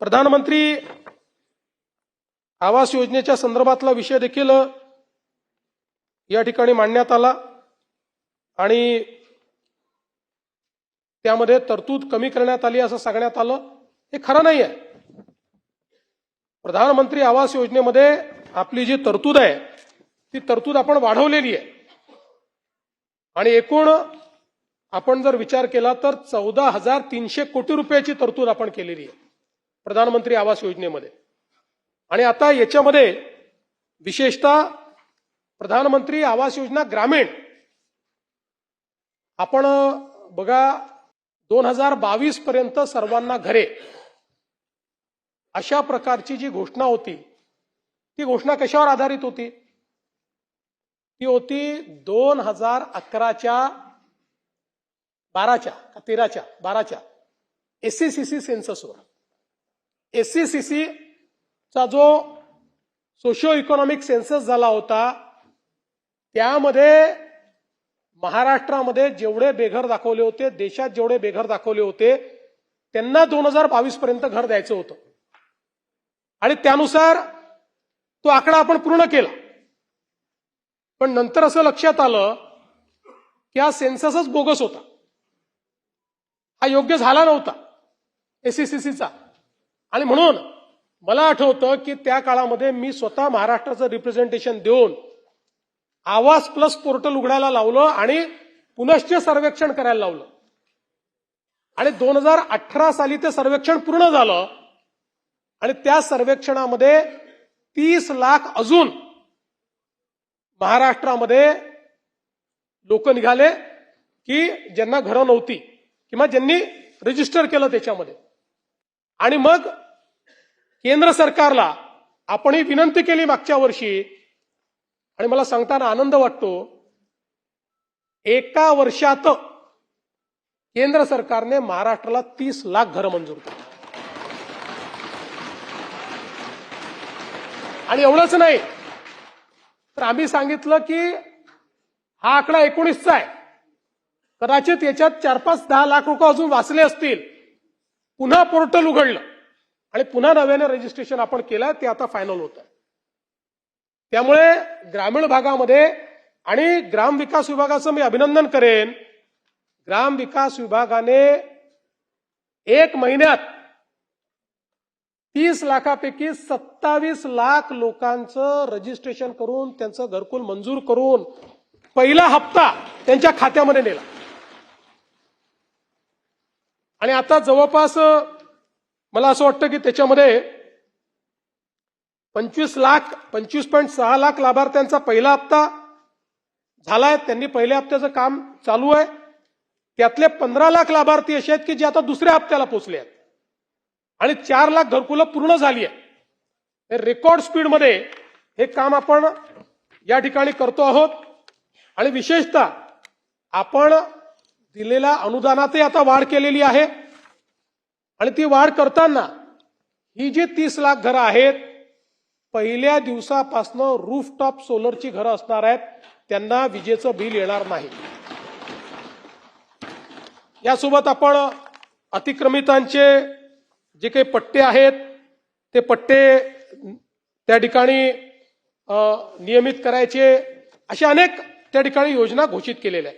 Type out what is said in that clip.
प्रधानमंत्री आवास योजनेच्या संदर्भातला विषय देखील या ठिकाणी मांडण्यात आला आणि त्यामध्ये तरतूद कमी करण्यात आली असं सांगण्यात आलं. हे खरं नाही आहे. प्रधानमंत्री आवास योजनेमध्ये आपली जी तरतूद आहे ती तरतूद आपण वाढवलेली आहे आणि एकूण आपण जर विचार केला तर 14,300 कोटी रुपयाची तरतूद आपण केलेली आहे प्रधानमंत्री आवास योजनेमध्ये. आणि आता याच्यामध्ये विशेषतः प्रधानमंत्री आवास योजना ग्रामीण आपण बघा 2022 पर्यंत सर्वांना घरे अशा प्रकारची जी घोषणा होती ती घोषणा कशावर आधारित होती? ती होती 2011च्या 12च्या एससीसीसी सेन्ससवर. एससीसीसी चा जो सोशिओ इकॉनॉमिक सेन्सस झाला होता त्यामध्ये महाराष्ट्रामध्ये जेवढे बेघर दाखवले होते, देशात जेवढे बेघर दाखवले होते त्यांना 2022 पर्यंत घर द्यायचं होतं आणि त्यानुसार तो आकडा आपण पूर्ण केला. पण नंतर असं लक्षात आलं की हा सेन्ससच बोगस होता, हा योग्य झाला नव्हता एससीसीचा. आणि म्हणून मला आठवतं की त्या काळामध्ये मी स्वतः महाराष्ट्राचं रिप्रेझेंटेशन देऊन आवास प्लस पोर्टल उघडायला लावलं आणि पुनश्च सर्वेक्षण करायला लावलं आणि 2018 साली ते सर्वेक्षण पूर्ण झालं आणि त्या सर्वेक्षणामध्ये 30 लाख अजून महाराष्ट्रामध्ये लोक निघाले की ज्यांना घरं नव्हती किंवा ज्यांनी रजिस्टर केलं त्याच्यामध्ये. आणि मग केंद्र सरकारला आपण ही विनंती केली मागच्या वर्षी आणि मला सांगताना आनंद वाटतो एका वर्षात केंद्र सरकारने महाराष्ट्राला 30 लाख घरं मंजूर केली. आणि एवढंच नाही तर आम्ही सांगितलं की हा आकडा 19चा आहे, कदाचित याच्यात 4-5-10 लाख रुपये अजून वाचले असतील. पुन्हा पोर्टल उघडलं आणि पुन्हा नव्याने रजिस्ट्रेशन आपण केलं, ते आता फायनल होतं. त्यामुळे ग्रामीण भागामध्ये आणि ग्रामविकास विभागाचं मी अभिनंदन करेन. ग्रामविकास विभागाने 1 महिन्यात 30 लाखापैकी 27 लाख लोकांचं रजिस्ट्रेशन करून त्यांचं घरकुल मंजूर करून पहिला हप्ता त्यांच्या खात्यामध्ये नेला. आणि आता जवळपास मला असं वाटतं की त्याच्यामध्ये 25.6 लाख लाभार्थ्यांचा पहिला हप्ता झालाय. त्यांनी पहिल्या हप्त्याचं काम चालू आहे. त्यातले 15 लाख लाभार्थी असे आहेत की जे आता दुसऱ्या हप्त्याला पोहोचले आहेत आणि 4 लाख घरकुलं पूर्ण झाली आहे. रेकॉर्ड स्पीडमध्ये हे काम आपण या ठिकाणी करतो आहोत. आणि विशेषतः आपण दिलेल्या अनुदानातही आता वाढ केलेली आहे आणि ती वाढ करताना ही जी 30 लाख घरं आहेत पहिल्या दिवसापासून रूफटॉप सोलरची घरं असणार आहेत, त्यांना विजेचं बिल येणार नाही. यासोबत आपण अतिक्रमितांचे जे काही पट्टे आहेत ते पट्टे त्या ठिकाणी नियमित करायचे, अशा अनेक त्या ठिकाणी योजना घोषित केलेल्या आहेत.